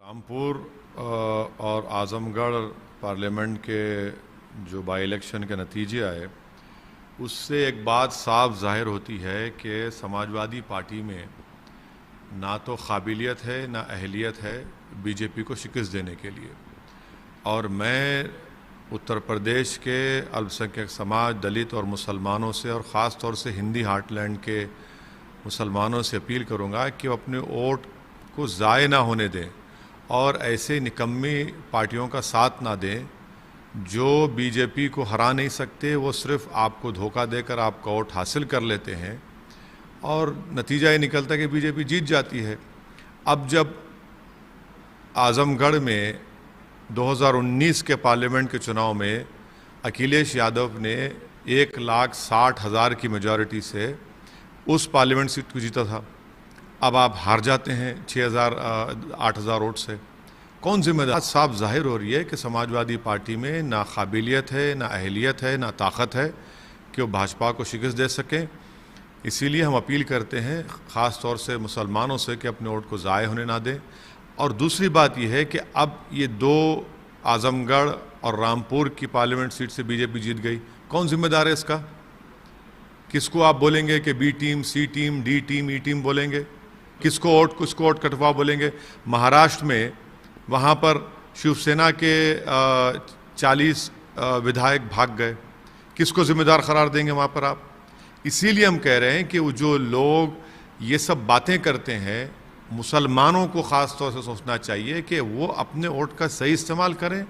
रामपुर और आज़मगढ़ पार्लियामेंट के जो बाई इलेक्शन के नतीजे आए, उससे एक बात साफ जाहिर होती है कि समाजवादी पार्टी में ना तो काबिलियत है ना अहलियत है बीजेपी को शिकस्त देने के लिए। और मैं उत्तर प्रदेश के अल्पसंख्यक समाज, दलित और मुसलमानों से, और ख़ास तौर से हिंदी हार्टलैंड के मुसलमानों से अपील करूंगा कि वो अपने वोट को ज़ाय ना होने दें और ऐसे निकम्मी पार्टियों का साथ ना दें जो बीजेपी को हरा नहीं सकते। वो सिर्फ आपको धोखा देकर आपका वोट हासिल कर लेते हैं और नतीजा ये निकलता है कि बीजेपी जीत जाती है। अब जब आज़मगढ़ में 2019 के पार्लियामेंट के चुनाव में अखिलेश यादव ने 1,60,000 की मेजॉरिटी से उस पार्लियामेंट सीट को जीता था, अब आप हार जाते हैं 8,000 वोट से। कौन जिम्मेदार? साफ जाहिर हो रही है कि समाजवादी पार्टी में ना काबिलियत है, ना अहलियत है, ना ताकत है कि वो भाजपा को शिकस्त दे सकें। इसीलिए हम अपील करते हैं ख़ास तौर से मुसलमानों से कि अपने वोट को ज़ाय होने ना दें। और दूसरी बात यह है कि अब ये 2 आज़मगढ़ और रामपुर की पार्लियामेंट सीट से बीजेपी जीत गई, कौन जिम्मेदार है इसका? किसको आप बोलेंगे कि बी टीम, सी टीम, डी टीम, ई टीम बोलेंगे? किसको वोट कटवा बोलेंगे? महाराष्ट्र में वहाँ पर शिवसेना के 40 विधायक भाग गए, किसको जिम्मेदार करार देंगे वहाँ पर आप? इसीलिए हम कह रहे हैं कि वो जो लोग ये सब बातें करते हैं, मुसलमानों को ख़ास तौर से सोचना चाहिए कि वो अपने वोट का सही इस्तेमाल करें,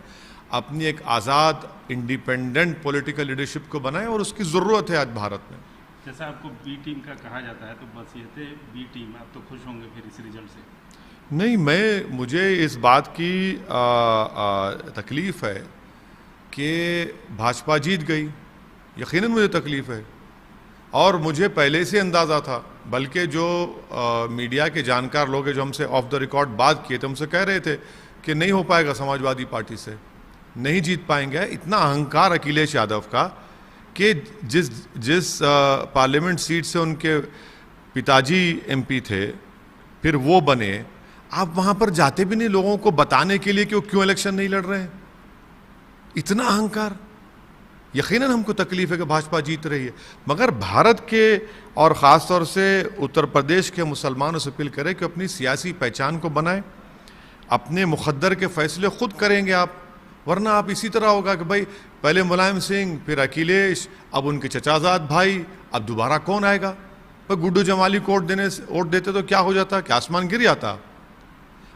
अपनी एक आज़ाद इंडिपेंडेंट पॉलिटिकल लीडरशिप को बनाएं, और उसकी ज़रूरत है आज भारत में। जैसा आपको बी टीम का कहा जाता है, तो बस ये थे बी टीम, आप तो खुश होंगे फिर इस रिजल्ट से? नहीं, मुझे इस बात की तकलीफ़ है कि भाजपा जीत गई, यकीनन मुझे तकलीफ़ है। और मुझे पहले से अंदाज़ा था, बल्कि जो मीडिया के जानकार लोग हैं जो हमसे ऑफ द रिकॉर्ड बात किए थे, हमसे कह रहे थे कि नहीं हो पाएगा, समाजवादी पार्टी से नहीं जीत पाएंगे। इतना अहंकार अखिलेश यादव का कि जिस पार्लियामेंट सीट से उनके पिताजी एमपी थे, फिर वो बने, आप वहाँ पर जाते भी नहीं लोगों को बताने के लिए कि वो क्यों इलेक्शन नहीं लड़ रहे हैं। इतना अहंकार। यकीनन हमको तकलीफ है कि भाजपा जीत रही है, मगर भारत के और ख़ास तौर से उत्तर प्रदेश के मुसलमानों से अपील करें कि अपनी सियासी पहचान को बनाएं, अपने मुक़द्दर के फैसले खुद करेंगे आप। वरना आप इसी तरह होगा कि भाई पहले मुलायम सिंह, फिर अखिलेश, अब उनके चचाजाद भाई, अब दोबारा कौन आएगा? पर गुड्डू जमाली को वोट देते तो क्या हो जाता? क्या आसमान गिर जाता?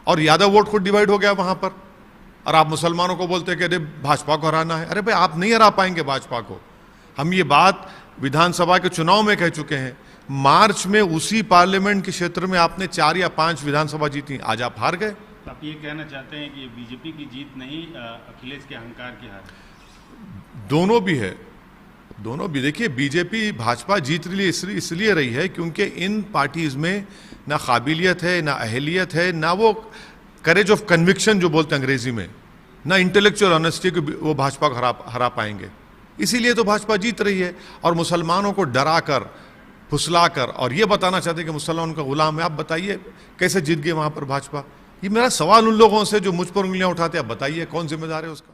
और यादव वोट खुद डिवाइड हो गया वहाँ पर, और आप मुसलमानों को बोलते हैं कि अरे भाजपा को हराना है। अरे भाई, आप नहीं हरा पाएंगे भाजपा को। हम ये बात विधानसभा के चुनाव में कह चुके हैं। मार्च में उसी पार्लियामेंट के क्षेत्र में आपने 4 या 5 विधानसभा जीती, आज आप हार गए। आप ये कहना चाहते हैं कि बीजेपी की जीत नहीं, अखिलेश के अहंकार की हार? दोनों भी है, दोनों भी। देखिए, बीजेपी भाजपा जीत रही इसलिए रही है क्योंकि इन पार्टीज में ना काबिलियत है, ना अहलियत है, ना वो करेज ऑफ कन्विक्शन जो बोलते हैं अंग्रेजी में, ना इंटेलेक्चुअल ऑनेस्टी को वो भाजपा को हरा पाएंगे। इसीलिए तो भाजपा जीत रही है। और मुसलमानों को डरा कर, फुसला कर और ये बताना चाहते हैं कि मुसलमान का गुलाम है। आप बताइए कैसे जीत गए वहाँ पर भाजपा? ये मेरा सवाल उन लोगों से जो मुझ पर उंगलियां उठाते हैं, आप बताइए कौन जिम्मेदार है उसका?